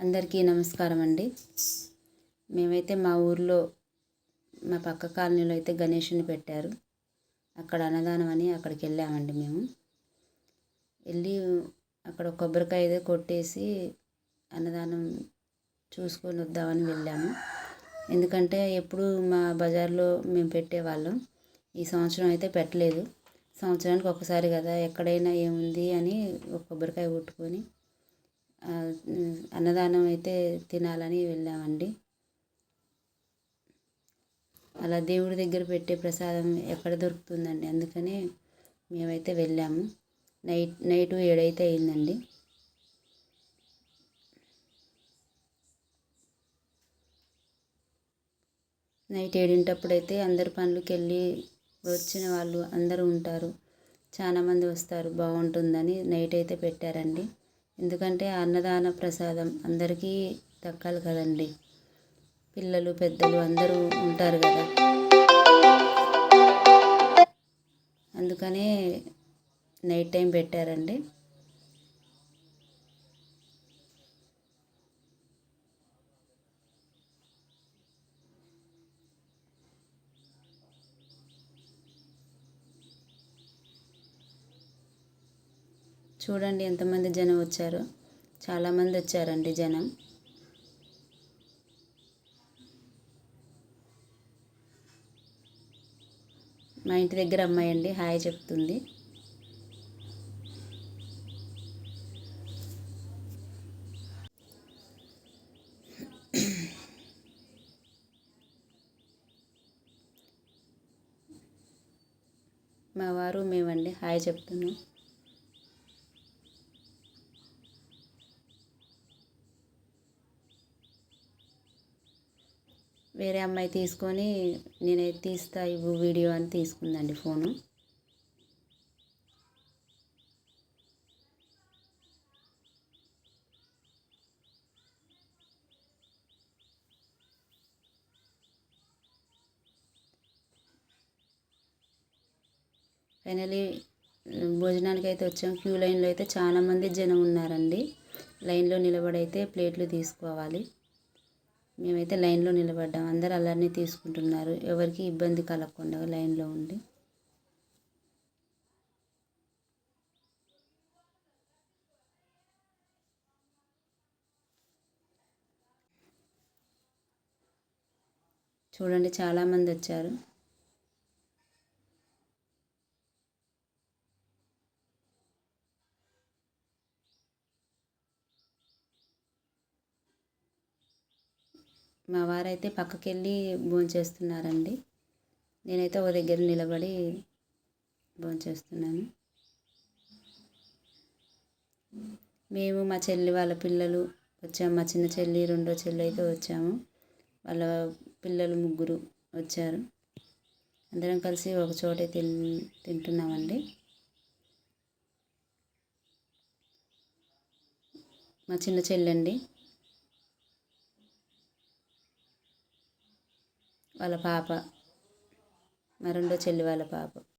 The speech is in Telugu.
అందరికీ నమస్కారం అండి. మేమైతే మా ఊర్లో మా పక్క కాలనీలో అయితే గణేషుని పెట్టారు. అక్కడ అన్నదానం అని అక్కడికి వెళ్ళామండి. మేము వెళ్ళి అక్కడ కొబ్బరికాయ ఏదో కొట్టేసి అన్నదానం చూసుకొని వద్దామని వెళ్ళాము. ఎందుకంటే ఎప్పుడు మా బజార్లో మేము పెట్టేవాళ్ళం. ఈ సంవత్సరం అయితే పెట్టలేదు. సంవత్సరానికి ఒకసారి కదా, ఎక్కడైనా ఏముంది అని ఒక కొబ్బరికాయ కొట్టుకొని అన్నదానం అయితే తినాలని వెళ్ళామండి. అలా దేవుడి దగ్గర పెట్టే ప్రసాదం ఎక్కడ దొరుకుతుందండి, అందుకనే మేమైతే వెళ్ళాము. నైట్ 7 అయితే అయిందండి. నైట్ 7 అయితే అందరు పనులకి వెళ్ళి వచ్చిన వాళ్ళు అందరూ ఉంటారు, చాలామంది వస్తారు, బాగుంటుందని నైట్ అయితే పెట్టారండి. ఎందుకంటే అన్నదాన ప్రసాదం అందరికీ దక్కాలి కదండి. పిల్లలు పెద్దలు అందరూ ఉంటారు కదా, అందుకనే నైట్ టైం పెట్టారండి. చూడండి ఎంతమంది జనం వచ్చారో, చాలామంది వచ్చారండి జనం. మా ఇంటి దగ్గర అమ్మాయి అండి, హాయ్ చెప్తుంది. మా వారు మేమండి హాయ్ చెప్తున్నాం. వేరే అమ్మాయి తీసుకొని నేనైతే తీస్తా ఇవ్వు వీడియో అని తీసుకుందండి ఫోను. ఫైనలీ భోజనానికి అయితే వచ్చాం. క్యూ లైన్లో అయితే చాలామంది జనం ఉన్నారండి. లైన్లో నిలబడైతే ప్లేట్లు తీసుకోవాలి. మేమైతే లైన్లో నిలబడ్డాం. అందరు అలానే తీసుకుంటున్నారు, ఎవరికి ఇబ్బంది కలగకుండా లైన్లో ఉండి. చూడండి చాలామంది వచ్చారు. మా వారైతే పక్కకెళ్ళి భోంచేస్తున్నారండి. నేనైతే ఒక దగ్గర నిలబడి భోంచేస్తున్నాను. మేము మా చెల్లి వాళ్ళ పిల్లలు వచ్చాము. మా చిన్న చెల్లి, రెండో చెల్లి అయితే వచ్చాము. వాళ్ళ పిల్లలు 3 వచ్చారు. అందరం కలిసి ఒక చోటే తింటున్నామండి. మా చిన్న చెల్లి అండి, వాళ్ళ పాప, మా రెండో చెల్లి వాళ్ళ పాప.